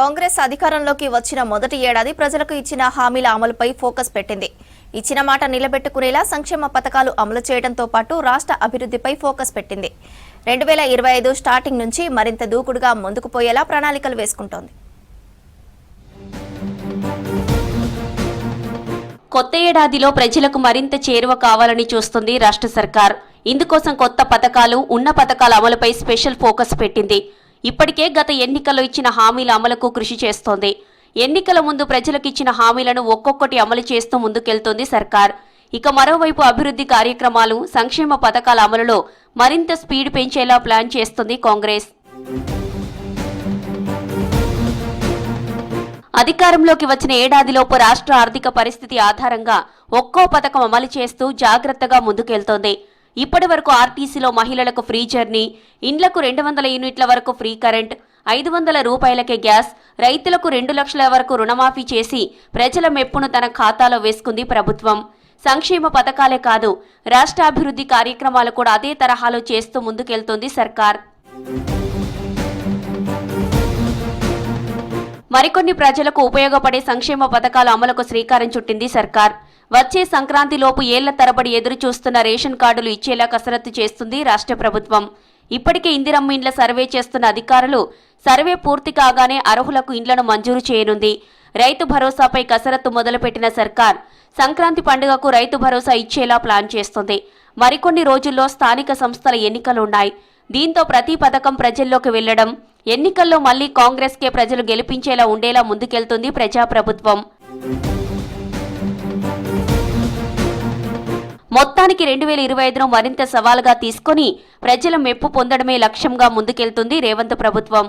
కాంగ్రెస్ అధికారంలోకి వచ్చిన మొదటి ఏడాది ప్రజలకు ఇచ్చిన హామీల అమలుపై ఫోకస్ పెట్టింది. ఇచ్చిన మాట నిలబెట్టుకునేలా సంక్షేమ పథకాలు అమలు చేయడంతో పాటు రాష్ట్ర అభివృద్ధిపై ఫోకస్ పెట్టింది. 2025 స్టార్టింగ్ నుంచి మరింత దూకుడుగా ముందుకు పోయేలా ప్రణాళికలు వేసుకుంటోంది. కొత్త ఏడాదిలో ప్రజలకు మరింత చేరువ కావాలని చూస్తుంది రాష్ట్ర సర్కార్. ఇందుకోసం కొత్త పథకాలు, ఉన్న పథకాల అమలుపై స్పెషల్ ఫోకస్ పెట్టింది. ఇప్పటికే గత ఎన్నికల్లో ఇచ్చిన హామీల అమలుకు కృషి చేస్తోంది. ఎన్నికల ముందు ప్రజలకు ఇచ్చిన హామీలను ఒక్కొక్కటి అమలు చేస్తూ ముందుకెళ్తోంది సర్కార్. ఇక మరోవైపు అభివృద్ధి కార్యక్రమాలు, సంక్షేమ పథకాల అమలులో మరింత స్పీడ్ పెంచేలా ప్లాన్ చేస్తుంది కాంగ్రెస్. అధికారంలోకి వచ్చిన ఏడాదిలోపు రాష్ట్ర ఆర్థిక పరిస్థితి ఆధారంగా ఒక్కో పథకం అమలు చేస్తూ జాగ్రత్తగా ముందుకెళ్తోంది. ఇప్పటి వరకు ఆర్టీసీలో మహిళలకు ఫ్రీ జర్నీ, ఇండ్లకు 200 యూనిట్ల వరకు ఫ్రీ కరెంట్, 500 రూపాయలకే గ్యాస్, రైతులకు 2 లక్షల వరకు రుణమాఫీ చేసి ప్రజల మెప్పును తన ఖాతాలో వేసుకుంది ప్రభుత్వం. సంక్షేమ పథకాలే కాదు, రాష్ట్రాభివృద్ధి కార్యక్రమాలు కూడా అదే తరహాలో చేస్తూ ముందుకెళ్తోంది సర్కార్. మరికొన్ని ప్రజలకు ఉపయోగపడే సంక్షేమ పథకాల అమలుకు శ్రీకారం చుట్టింది సర్కార్. వచ్చే సంక్రాంతిలోపు ఏళ్ల తరబడి ఎదురు చూస్తున్న రేషన్ కార్డులు ఇచ్చేలా కసరత్తు చేస్తుంది రాష్ట్ర ప్రభుత్వం. ఇప్పటికే ఇందిరమ్మ ఇండ్ల సర్వే చేస్తున్న అధికారులు సర్వే పూర్తి కాగానే అర్హులకు ఇండ్లను మంజూరు చేయనుంది. రైతు భరోసాపై కసరత్తు మొదలుపెట్టిన సర్కార్ సంక్రాంతి పండుగకు రైతు భరోసా ఇచ్చేలా ప్లాన్ చేస్తుంది. మరికొన్ని రోజుల్లో స్థానిక సంస్థల ఎన్నికలున్నాయి. దీంతో ప్రతి పథకం ప్రజల్లోకి వెళ్లడం, ఎన్నికల్లో మళ్లీ కాంగ్రెస్కే ప్రజలు గెలిపించేలా ఉండేలా ముందుకెళ్తుంది ప్రజాప్రభుత్వం. మొత్తానికి 2025ను మరింత సవాలుగా తీసుకుని ప్రజల మెప్పు పొందడమే లక్ష్యంగా ముందుకెళ్తుంది రేవంత్ ప్రభుత్వం.